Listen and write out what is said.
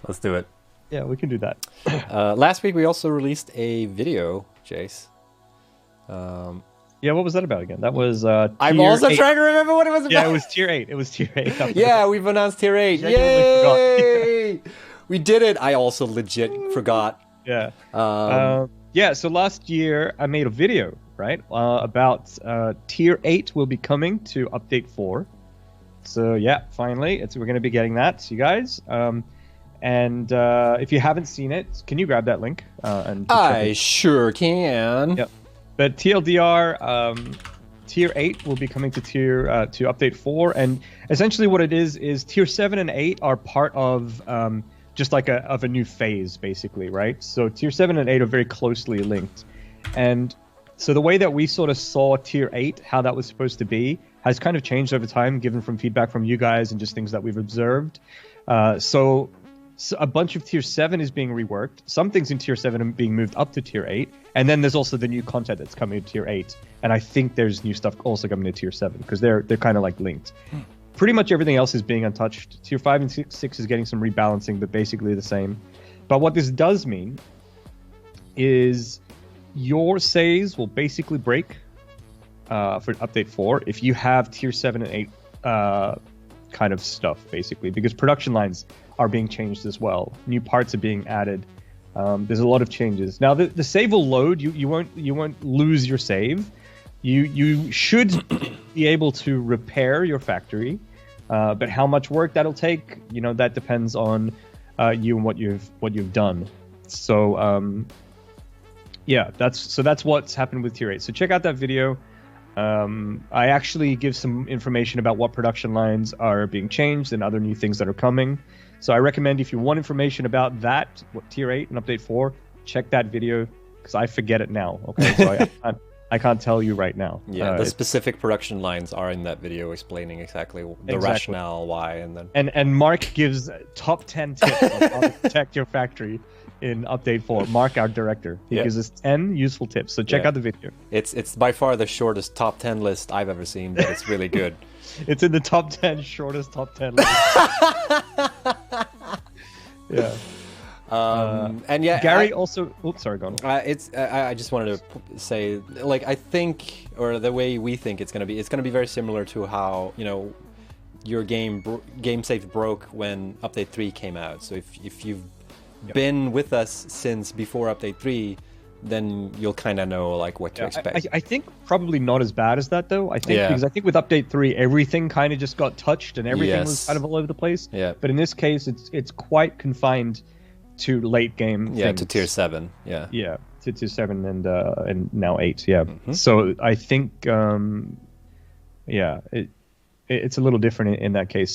Let's do it. Yeah, we can do that. Last week we also released a video, Jace. Yeah, what was that about again? That was I'm also trying to remember what it was about. Yeah, it was tier 8. It was tier 8. Yeah, we've announced tier 8. Yay! We did it. I also legit forgot. Yeah. Yeah, so last year I made a video, right, about tier 8 will be coming to update 4. So yeah, finally, we're going to be getting that, you guys. And if you haven't seen it, can you grab that link? I sure can. Yep. But TLDR, tier 8 will be coming to to update 4, and essentially what it is tier 7 and 8 are part of just like a new phase, basically, right? So tier 7 and 8 are very closely linked, and so the way that we sort of saw tier 8, how that was supposed to be, has kind of changed over time, given from feedback from you guys and just things that we've observed. So a bunch of tier 7 is being reworked. Some things in tier 7 are being moved up to tier 8. And then there's also the new content that's coming to tier 8. And I think there's new stuff also coming to tier 7 because they're kind of like linked. Pretty much everything else is being untouched. Tier 5 and 6 is getting some rebalancing, but basically the same. But what this does mean is your saves will basically break for update 4 if you have tier 7 and 8 kind of stuff, basically, because production lines are being changed as well. New parts are being added. There's a lot of changes. Now the save will load. You won't lose your save. You should be able to repair your factory, but how much work that'll take, that depends on you and what you've done. So yeah, that's what's happened with tier 8. So check out that video. I actually give some information about what production lines are being changed and other new things that are coming. So I recommend, if you want information about that, what tier 8 and update 4, check that video, because I forget it now. Okay, so I can't tell you right now. Yeah, the specific production lines are in that video, explaining exactly the rationale, why, and then. And Mark gives top 10 tips on how to protect your factory in update 4. Mark, our director, he gives us 10 useful tips. So check out the video. It's by far the shortest top 10 list I've ever seen, but it's really good. It's in the top 10 shortest top 10 list. Yeah. And yeah, Gary also. Oops, sorry, go on. I just wanted to say, like, I think, or the way we think it's gonna be very similar to how your game save broke when update 3 came out. So if you've been with us since before update 3, then you'll kind of know like what to expect. I think probably not as bad as that, though. Because I think with update 3, everything kind of just got touched and everything was kind of all over the place. Yeah. But in this case, it's quite confined to late game. Yeah, things. to tier 7. Yeah. Yeah, to tier 7 and now 8. Yeah. Mm-hmm. So I think it's a little different in that case.